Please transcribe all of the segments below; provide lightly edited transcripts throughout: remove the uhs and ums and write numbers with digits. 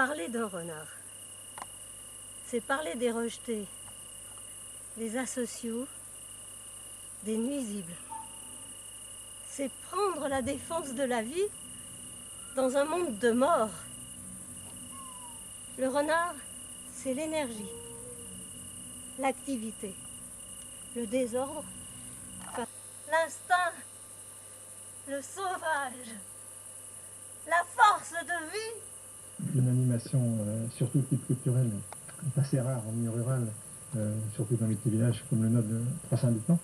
Parler d'un renard, c'est parler des rejetés, des asociaux, des nuisibles. C'est prendre la défense de la vie dans un monde de mort. Le renard, c'est l'énergie, l'activité, le désordre, l'instinct, le sauvage, la force de vie. Une animation, surtout de type culturel, est assez rare en milieu rural, surtout dans les petits villages comme le nôtre de 300 habitants.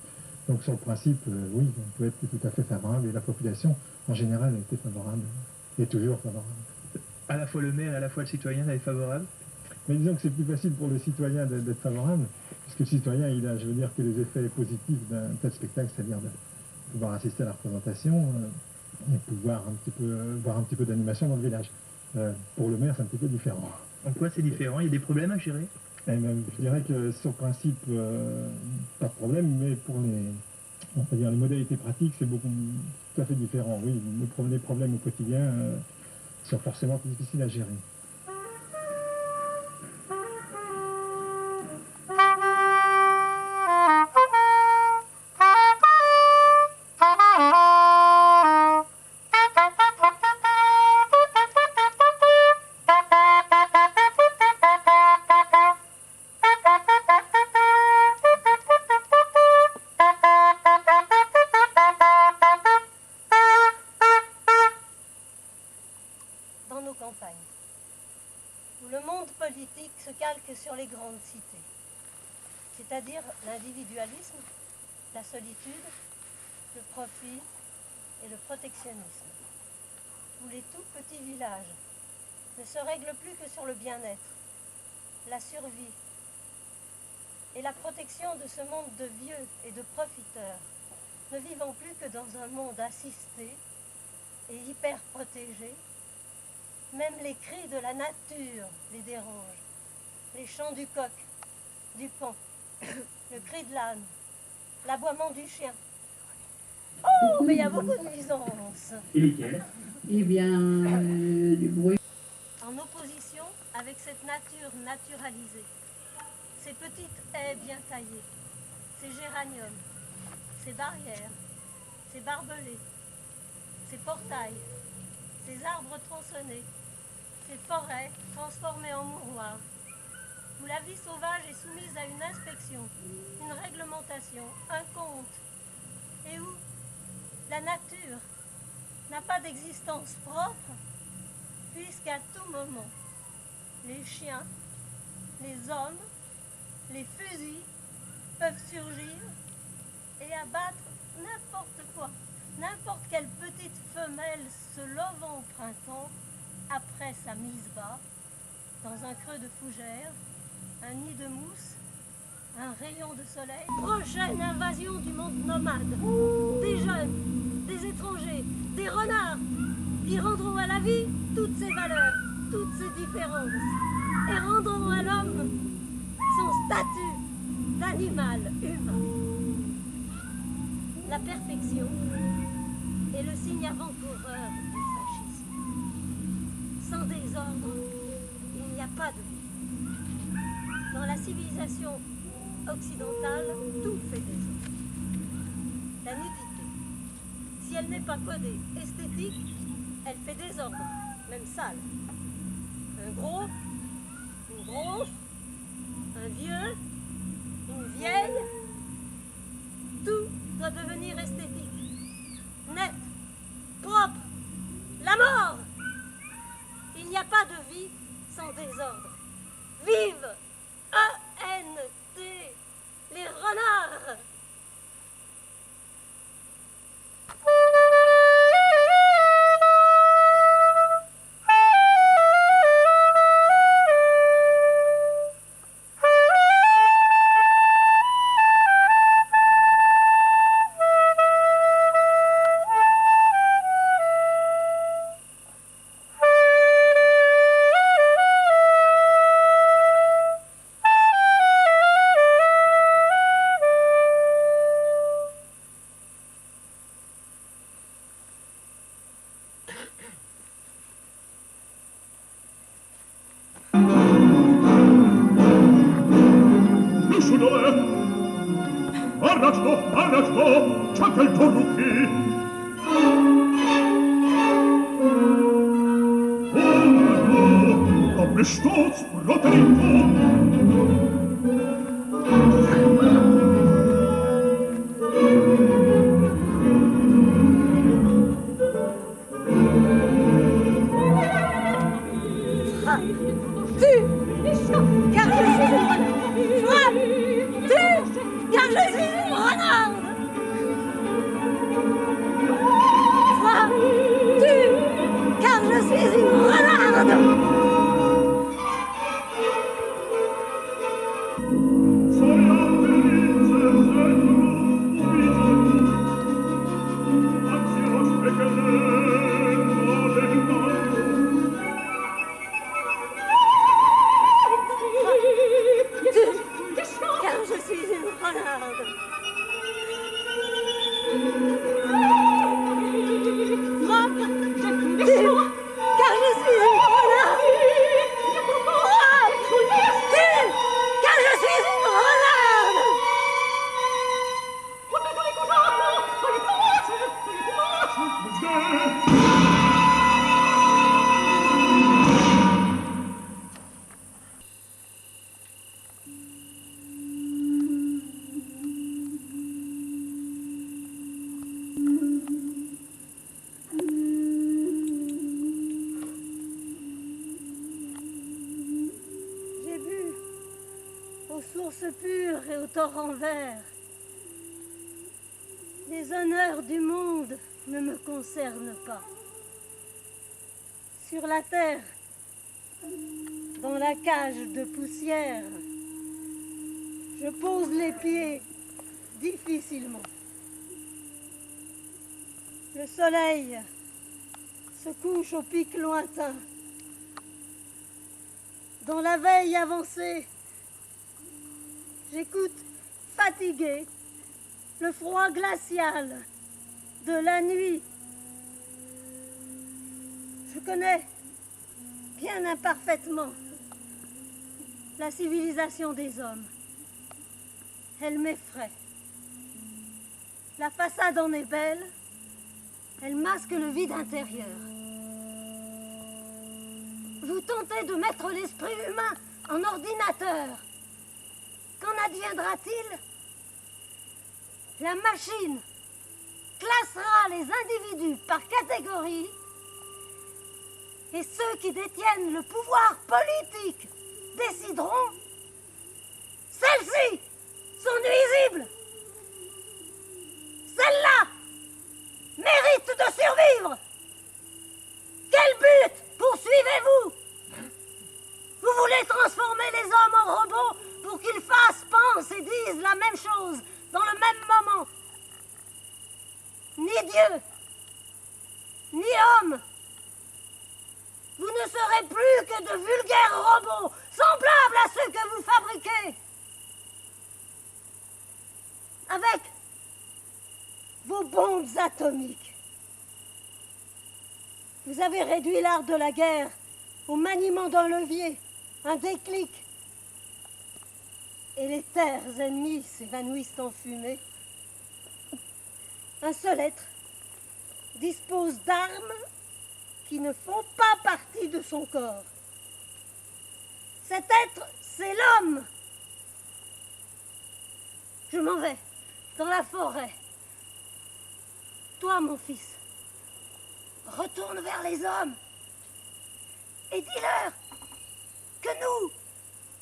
Donc sur le principe, oui, on peut être tout à fait favorable et la population en général a été favorable, et toujours favorable. À la fois le maire et à la fois le citoyen est favorable. Mais disons que c'est plus facile pour le citoyen d'être favorable, puisque le citoyen, il a, je veux dire, que les effets positifs d'un tel spectacle, c'est-à-dire de pouvoir assister à la représentation et pouvoir voir un petit peu d'animation dans le village. Pour le maire, c'est un petit peu différent. En quoi c'est différent? Il y a des problèmes à gérer? Et même, je dirais que sur le principe, pas de problème, mais pour on peut dire, les modalités pratiques, c'est tout à fait différent. Oui, les problèmes au quotidien sont forcément plus difficiles à gérer. Dans nos campagnes, où le monde politique se calque sur les grandes cités, c'est-à-dire l'individualisme, la solitude, le profit et le protectionnisme, où les tout petits villages ne se règlent plus que sur le bien-être, la survie et la protection de ce monde de vieux et de profiteurs, ne vivant plus que dans un monde assisté et hyper protégé. Même les cris de la nature les dérangent. Les chants du coq, du paon, le cri de l'âne, l'aboiement du chien. Oh, mais il y a beaucoup de nuisances. Et lesquels? Eh bien, du bruit. En opposition avec cette nature naturalisée, ces petites haies bien taillées, ces géraniums, ces barrières, ces barbelés, ces portails, ces arbres tronçonnés, ces forêts transformées en mouroirs, où la vie sauvage est soumise à une inspection, une réglementation, un compte, et où la nature n'a pas d'existence propre, puisqu'à tout moment, les chiens, les hommes, les fusils peuvent surgir et abattre n'importe quoi, n'importe quelle petite femelle se levant au printemps après sa mise bas, dans un creux de fougère, un nid de mousse, un rayon de soleil. Prochaine invasion du monde nomade, des jeunes, des étrangers, des renards, qui rendront à la vie toutes ses valeurs, toutes ses différences, et rendront à l'homme son statut d'animal humain. La perfection est le signe avant-coureur du fascisme. Sans désordre, il n'y a pas de vie. Dans la civilisation occidentale, tout fait désordre. La nudité, si elle n'est pas codée esthétique, elle fait désordre, même sale. Un gros, une grosse, un vieux, une vieille, tout doit devenir esthétique, net, propre, la mort. Il n'y a pas de vie sans désordre. Vive ENT, les renards! Parlaci, c'è quel torrucchi. Oh, come stutz, roterito. J'ai bu aux sources pures et aux torrents verts. Les honneurs du monde ne me concernent pas. Sur la terre, dans la cage de poussière, je pose les pieds difficilement. Le soleil se couche au pic lointain. Dans la veille avancée, j'écoute fatigué le froid glacial de la nuit. Je connais bien imparfaitement la civilisation des hommes. Elle m'effraie. La façade en est belle, elle masque le vide intérieur. Vous tentez de mettre l'esprit humain en ordinateur. Qu'en adviendra-t-il? La machine classera les individus par catégorie et ceux qui détiennent le pouvoir politique décideront. Celles-ci sont nuisibles. Celles-là méritent de survivre. Quel but poursuivez-vous? Vous voulez transformer les hommes en robots pour qu'ils fassent, pensent et disent la même chose dans le même moment. Ni Dieu, ni homme. Vous ne serez plus que de vulgaires robots, semblables à ceux que vous fabriquez. Avec vos bombes atomiques. Vous avez réduit l'art de la guerre au maniement d'un levier, un déclic. Et les terres ennemies s'évanouissent en fumée. Un seul être dispose d'armes qui ne font pas partie de son corps. Cet être, c'est l'homme. Je m'en vais dans la forêt. Toi, mon fils, retourne vers les hommes et dis-leur que nous,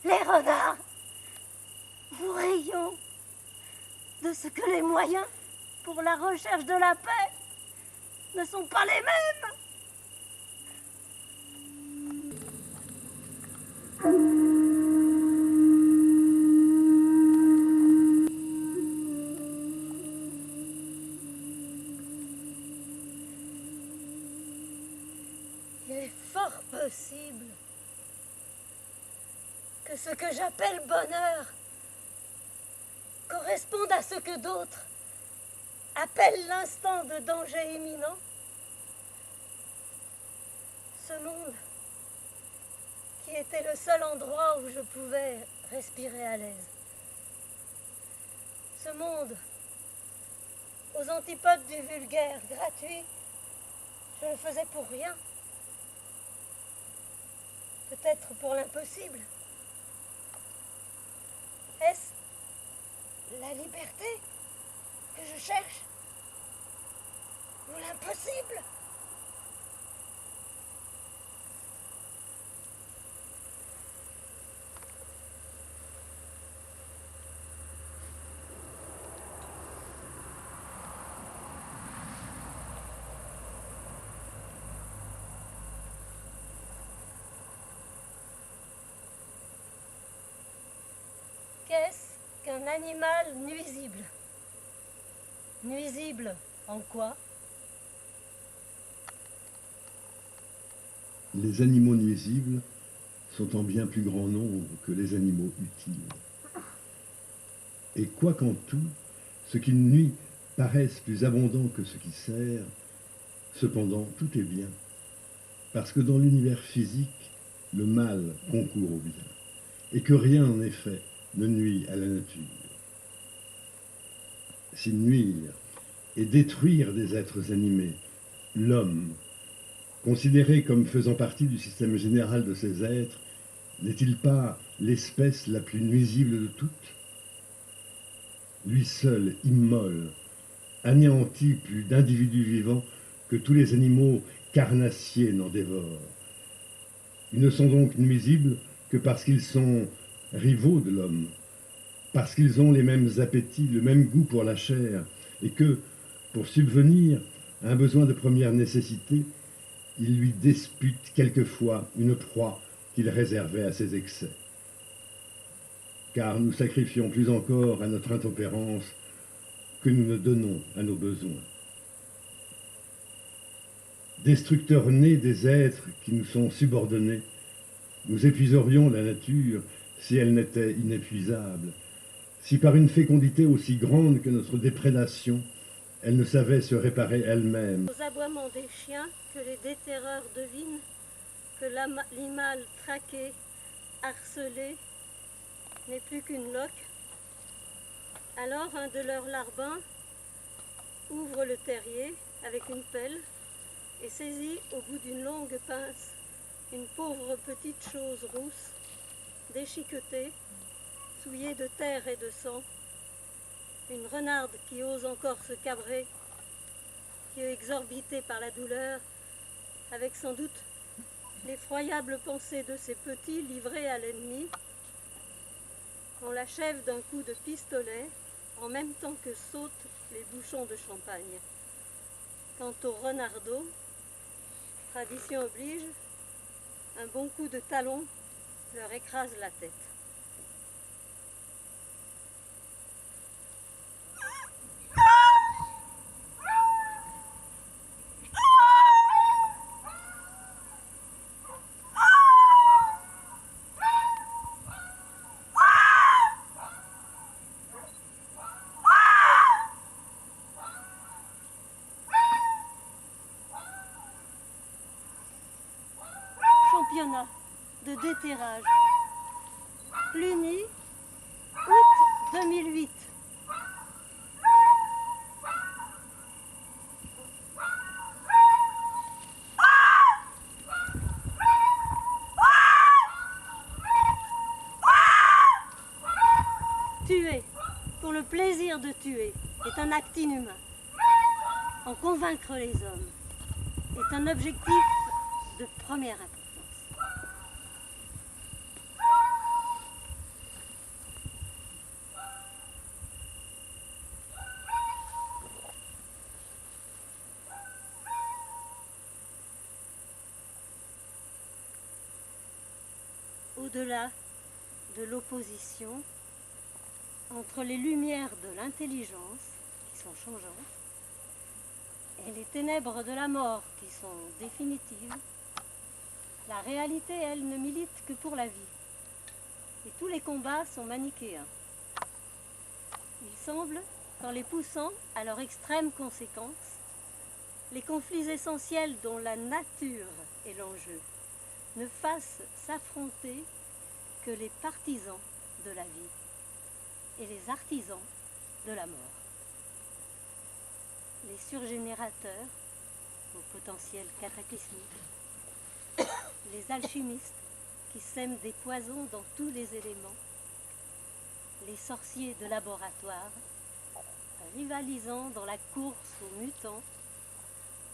les renards, nous rions de ce que les moyens pour la recherche de la paix ne sont pas les mêmes. Il est fort possible que ce que j'appelle bonheur corresponde à ce que d'autres appellent l'instant de danger imminent. Ce monde qui était le seul endroit où je pouvais respirer à l'aise. Ce monde aux antipodes du vulgaire gratuit, je le faisais pour rien. Peut-être pour l'impossible. Est-ce la liberté que je cherche? Ou l'impossible? Qu'est-ce qu'un animal nuisible? Nuisible en quoi? Les animaux nuisibles sont en bien plus grand nombre que les animaux utiles. Et quoi qu'en tout, ce qui nuit paraisse plus abondant que ce qui sert, cependant tout est bien, parce que dans l'univers physique, le mal concourt au bien, et que rien en effet ne nuit à la nature. Si nuire et détruire des êtres animés, l'homme, considéré comme faisant partie du système général de ces êtres, n'est-il pas l'espèce la plus nuisible de toutes? Lui seul immole, anéantit plus d'individus vivants que tous les animaux carnassiers n'en dévorent. Ils ne sont donc nuisibles que parce qu'ils sont rivaux de l'homme, parce qu'ils ont les mêmes appétits, le même goût pour la chair, et que, pour subvenir à un besoin de première nécessité, ils lui disputent quelquefois une proie qu'il réservait à ses excès. Car nous sacrifions plus encore à notre intempérance que nous ne donnons à nos besoins. Destructeurs nés des êtres qui nous sont subordonnés, nous épuiserions la nature si elle n'était inépuisable, si par une fécondité aussi grande que notre déprédation, elle ne savait se réparer elle-même. Aux aboiements des chiens que les déterreurs devinent, que l'animal traqué, harcelé, n'est plus qu'une loque, alors un de leurs larbins ouvre le terrier avec une pelle et saisit au bout d'une longue pince une pauvre petite chose rousse, déchiquetée, souillée de terre et de sang, une renarde qui ose encore se cabrer, qui est exorbitée par la douleur, avec sans doute l'effroyable pensée de ces petits livrés à l'ennemi. On l'achève d'un coup de pistolet, en même temps que sautent les bouchons de champagne. Quant au renardeau, tradition oblige, un bon coup de talon leur écrase la tête. Championnat de déterrage. Cluny, août 2008. Tuer, pour le plaisir de tuer, est un acte inhumain. En convaincre les hommes est un objectif de première importance. Au-delà de l'opposition entre les lumières de l'intelligence, qui sont changeantes, et les ténèbres de la mort, qui sont définitives, la réalité, elle, ne milite que pour la vie. Et tous les combats sont manichéens. Il semble qu'en les poussant à leur extrême conséquence, les conflits essentiels dont la nature est l'enjeu ne fassent s'affronter que les partisans de la vie et les artisans de la mort. les surgénérateurs au potentiel cataclysmique, les alchimistes qui sèment des poisons dans tous les éléments, les sorciers de laboratoire, rivalisant dans la course aux mutants,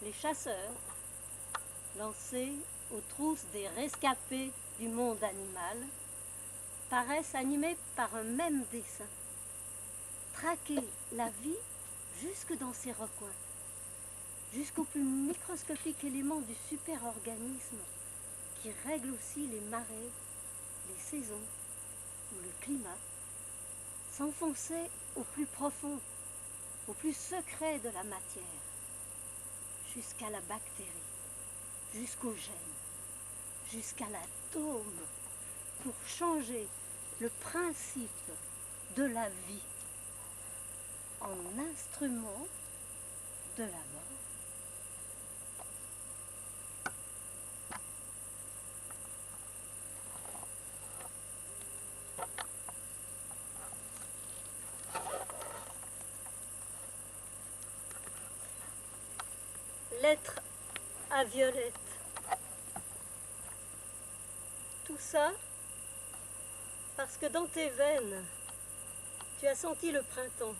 les chasseurs, lancés aux trousses des rescapés du monde animal, paraissent animés par un même dessein, traquer la vie jusque dans ses recoins, jusqu'au plus microscopique élément du super-organisme qui règle aussi les marées, les saisons ou le climat, s'enfoncer au plus profond, au plus secret de la matière, jusqu'à la bactérie, jusqu'au gène, jusqu'à l'atome, pour changer le principe de la vie en instrument de la mort. Lettre à Violette. Tout ça parce que dans tes veines, tu as senti le printemps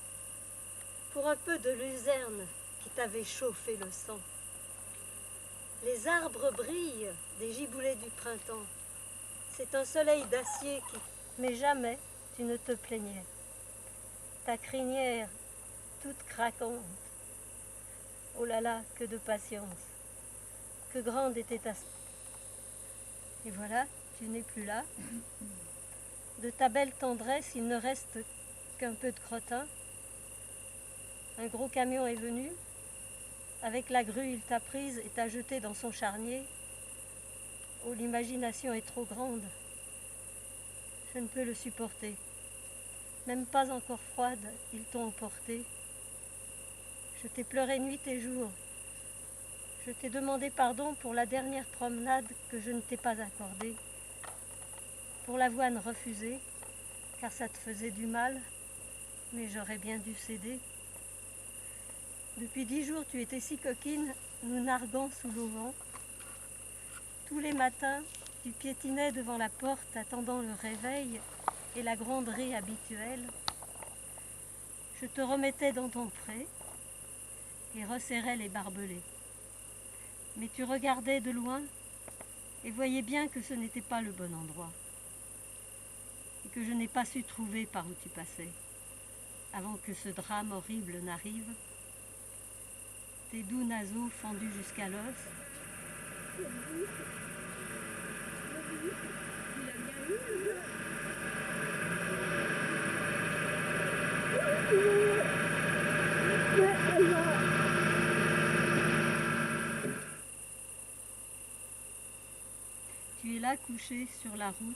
pour un peu de luzerne qui t'avait chauffé le sang. Les arbres brillent des giboulées du printemps. C'est un soleil d'acier qui... Mais jamais tu ne te plaignais. Ta crinière toute craquante. Oh là là, que de patience. Que grande était ta... Et voilà, tu n'es plus là. De ta belle tendresse, il ne reste qu'un peu de crottin. Un gros camion est venu. Avec la grue, il t'a prise et t'a jetée dans son charnier. Oh, l'imagination est trop grande. Je ne peux le supporter. Même pas encore froide, ils t'ont emporté. Je t'ai pleuré nuit et jour. Je t'ai demandé pardon pour la dernière promenade que je ne t'ai pas accordée. Pour l'avoine refusée, car ça te faisait du mal, mais j'aurais bien dû céder. Depuis 10 jours, tu étais si coquine, nous narguant sous l'auvent. Tous les matins, tu piétinais devant la porte, attendant le réveil et la gronderie habituelle. Je te remettais dans ton pré et resserrais les barbelés. Mais tu regardais de loin et voyais bien que ce n'était pas le bon endroit et que je n'ai pas su trouver par où tu passais avant que ce drame horrible n'arrive. Tes doux naseaux fendus jusqu'à l'os. Tu es là couché sur la route,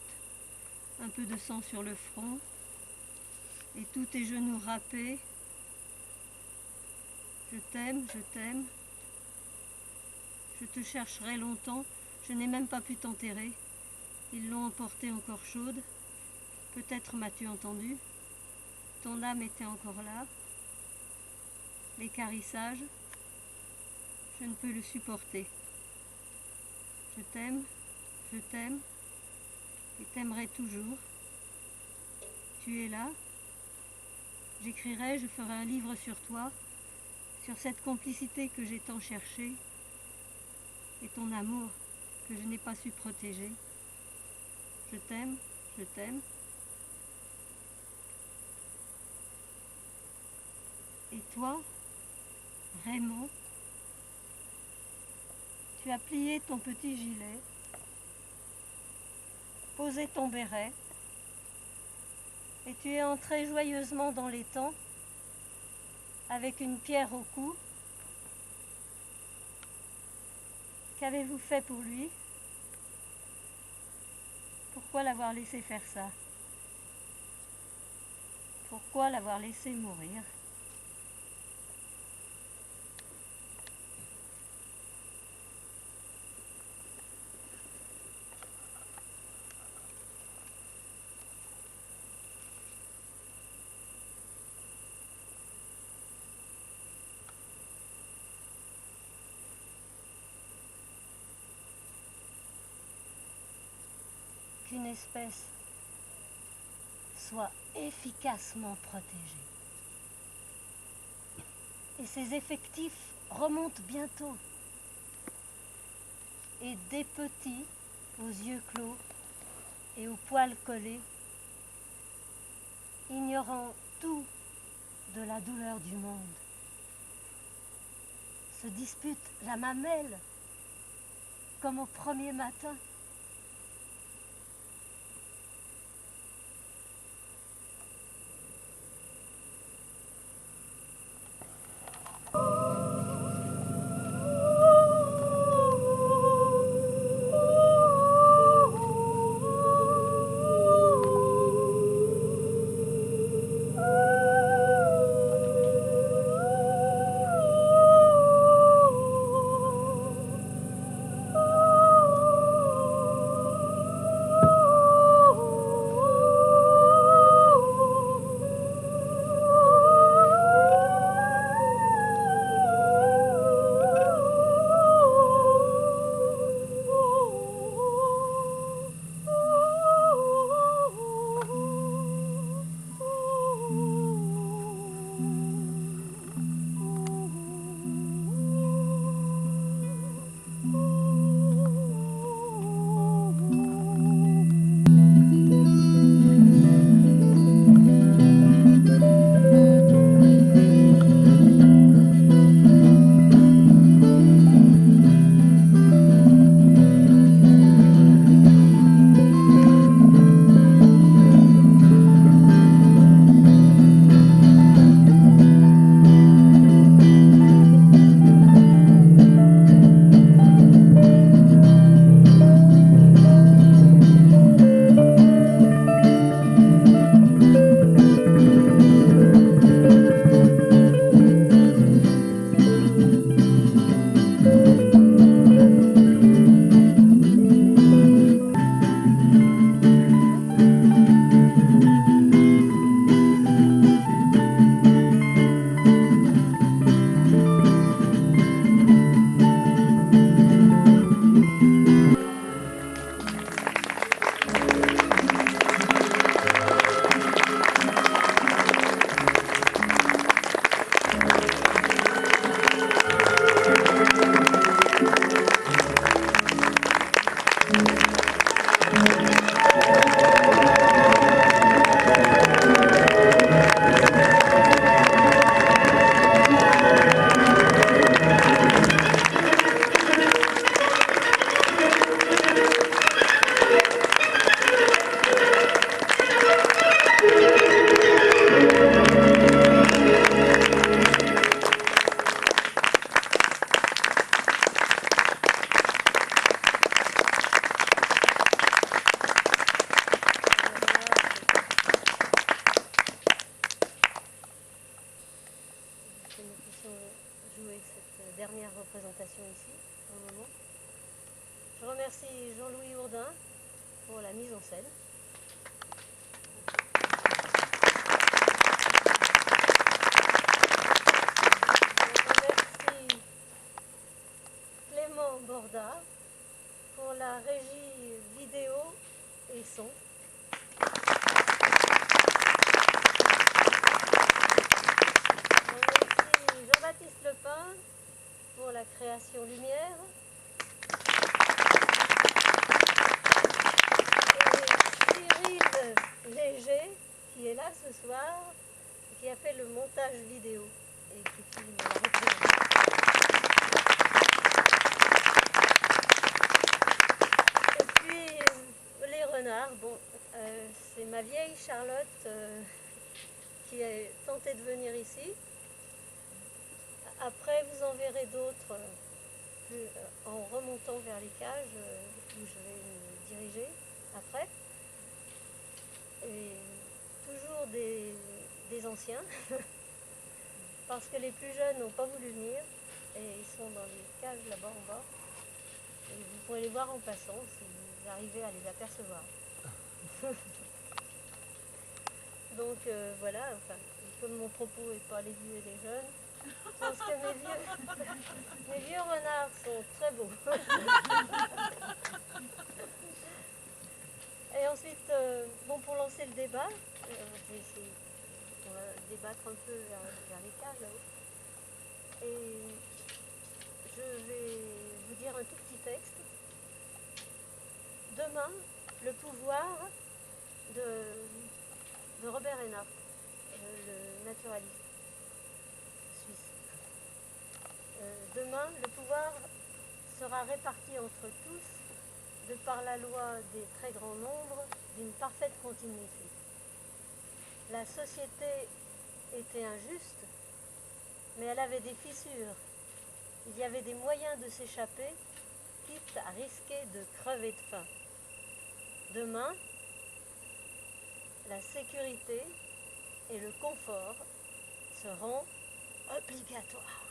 un peu de sang sur le front, et tous tes genoux râpés. Je t'aime, je t'aime. Je te chercherai longtemps, je n'ai même pas pu t'enterrer. Ils l'ont emportée encore chaude. Peut-être m'as-tu entendu. Ton âme était encore là. L'équarrissage, je ne peux le supporter. Je t'aime et t'aimerai toujours. Tu es là. J'écrirai, je ferai un livre sur toi, sur cette complicité que j'ai tant cherchée et ton amour que je n'ai pas su protéger. Je t'aime, je t'aime. Et toi, Raymond, tu as plié ton petit gilet, posé ton béret, et tu es entré joyeusement dans les temps, avec une pierre au cou. Qu'avez-vous fait pour lui? Pourquoi l'avoir laissé faire ça? Pourquoi l'avoir laissé mourir? qu'une espèce soit efficacement protégée. Et ses effectifs remontent bientôt. Et des petits, aux yeux clos et aux poils collés, ignorant tout de la douleur du monde, se disputent la mamelle comme au premier matin. Dernière représentation ici, pour le moment. Je remercie Jean-Louis Hourdin pour la mise en scène. Je remercie Clément Borda pour la régie vidéo et son. Je remercie Jean-Baptiste Lepin pour la création lumière. Et Cyril Léger, qui est là ce soir, qui a fait le montage vidéo et qui filme la représentation. Et puis les renards, bon, c'est ma vieille Charlotte qui a tenté de venir ici. Après, vous en verrez d'autres en remontant vers les cages où je vais me diriger après. Et toujours des anciens, parce que les plus jeunes n'ont pas voulu venir et ils sont dans les cages là-bas en bas. Et vous pourrez les voir en passant si vous arrivez à les apercevoir. Donc voilà, enfin, comme mon propos n'est pas les vieux et les jeunes, je pense que mes vieux renards sont très beaux. Et débat. On va débattre un peu vers l'écart là-haut. Et je vais vous dire un tout petit texte. Demain, le pouvoir de Robert Hénart, le naturaliste suisse. Demain, le pouvoir sera réparti entre tous de par la loi des très grands nombres d'une parfaite continuité. La société était injuste, mais elle avait des fissures. Il y avait des moyens de s'échapper, quitte à risquer de crever de faim. Demain, la sécurité et le confort seront obligatoires.